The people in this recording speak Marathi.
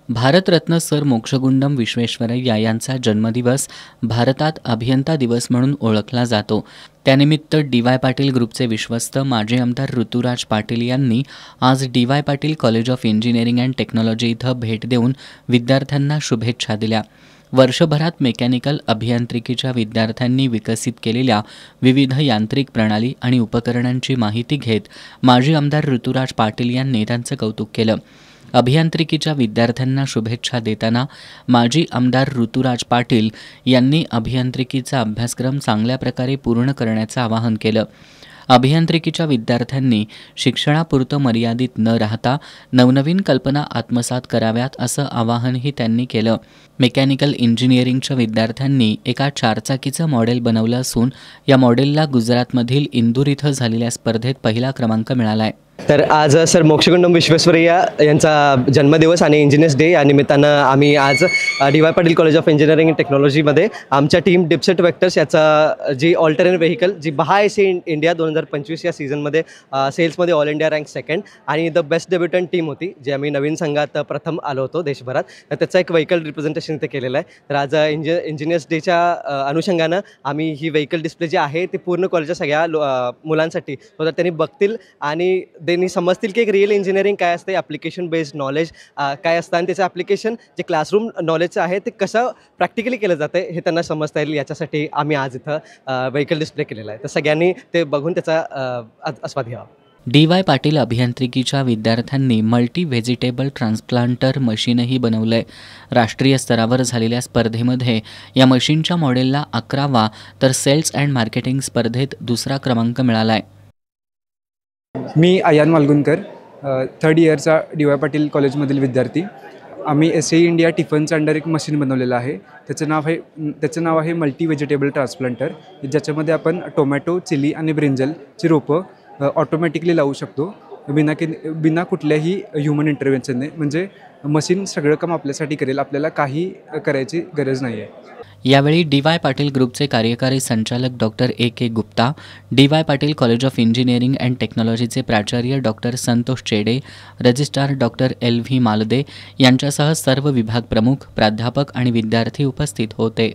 भारतरत्न सर मोक्षगुंडम विश्वेश्वरय्या यांचा जन्मदिवस भारतात अभियंता दिवस म्हणून ओळखला जातो। त्यानिमित्त डी.वाय. पाटील ग्रुपचे विश्वस्त माजी आमदार ऋतुराज पाटील यांनी आज DY. Patil college of engineering and technology इथं भेट देऊन विद्यार्थ्यांना शुभेच्छा दिल्या। वर्षभरात मेकॅनिकल अभियांत्रिकीच्या विद्यार्थ्यांनी विकसित केलेल्या विविध यांत्रिक प्रणाली आणि उपकरणांची माहिती घेत माजी आमदार ऋतुराज पाटील यांनी त्यांचं कौतुक केलं। अभियांत्रिकीच्या विद्यार्थ्यांना शुभेच्छा देताना माजी आमदार ऋतुराज पाटील यांनी अभियांत्रिकीचा अभ्यासक्रम चांगल्या प्रकारे पूर्ण करण्याचं आवाहन केलं। अभियांत्रिकीच्या विद्यार्थ्यांनी शिक्षणापुरतं मर्यादित न राहता नवनवीन कल्पना आत्मसात कराव्यात असं आवाहनही त्यांनी केलं। मेकॅनिकल इंजिनिअरिंगच्या विद्यार्थ्यांनी एका चारचाकीचं मॉडेल बनवलं असून या मॉडेलला गुजरातमधील इंदूर इथं झालेल्या स्पर्धेत पहिला क्रमांक मिळाला आहे। तर आज सर मोक्षगुंडम विश्वेश्वरय्या यांचा जन्मदिवस आणि इंजिनियर्स डे या निमित्तानं आम्ही आज DY. Patil college of engineering and टेक्नॉलॉजीमध्ये आमच्या टीम डिपसेट वेक्टर्स याचा जी ऑल टेरेन व्हेकल जी बहा-एसी इंडिया 2025 या सीझनमध्ये सेल्समध्ये ऑल इंडिया रँक सेकंड आणि द बेस्ट डेब्युटंट टीम होती, जे आम्ही नवीन संघात प्रथम आलो होतो देशभरात। तर त्याचा एक व्हेकल रिप्रेझेंटेशन इथे केलेलं आहे। तर आज इंजिनियर्स डेच्या अनुषंगानं आम्ही ही व्हेकल डिस्प्ले जी आहे ती पूर्ण कॉलेजच्या सगळ्या मुलांसाठी तर त्यांनी बघतील आणि त्यांनी समजतील की एक रिअल इंजिनिअरिंग काय असते, ॲप्लिकेशन बेस्ड नॉलेज काय असतं आणि त्याचं ॲप्लिकेशन जे क्लासरूम नॉलेजचं आहे ते कसं प्रॅक्टिकली केलं जातं हे त्यांना समजता येईल, याच्यासाठी आम्ही आज इथं व्हेकल डिस्प्ले केलेला आहे। तर सगळ्यांनी ते बघून त्याचा आस्वाद घ्यावा। डी.वाय. पाटील अभियांत्रिकीच्या विद्यार्थ्यांनी मल्टी व्हेजिटेबल ट्रान्सप्लांटर मशीनही बनवलंय। राष्ट्रीय स्तरावर झालेल्या स्पर्धेमध्ये या मशीनच्या मॉडेलला 11वा तर सेल्स अँड मार्केटिंग स्पर्धेत 2रा क्रमांक मिळाला आहे। मी आयान मालगुणकर, थर्ड इयरचा डी.वाय. पाटील कॉलेजमधील विद्यार्थी। आम्ही एस.ए. इंडिया टिफनच्या अंडर एक मशीन बनवलेलं आहे। त्याचं नाव आहे मल्टी व्हेजिटेबल ट्रान्सप्लांटर, ज्याच्यामध्ये आपण टोमॅटो, चिली आणि ब्रिंजलची रोपं ऑटोमॅटिकली लावू शकतो बिना कुठल्याही ह्युमन इंटरव्हेन्शनने। म्हणजे मशीन सगळं काम आपल्यासाठी करेल, आपल्याला काही करायची गरज नाही आहे। यावेळी डी.वाय. पाटील ग्रुपचे कार्यकारी संचालक doctor A K. Gupta, D Y. Patil college of engineering and टेक्नॉलॉजीचे प्राचार्य डॉक्टर संतोष चेडे, रजिस्ट्रार डॉक्टर एल.व्ही. मालदे यांच्यासह सर्व विभाग प्रमुख, प्राध्यापक आणि विद्यार्थी उपस्थित होते।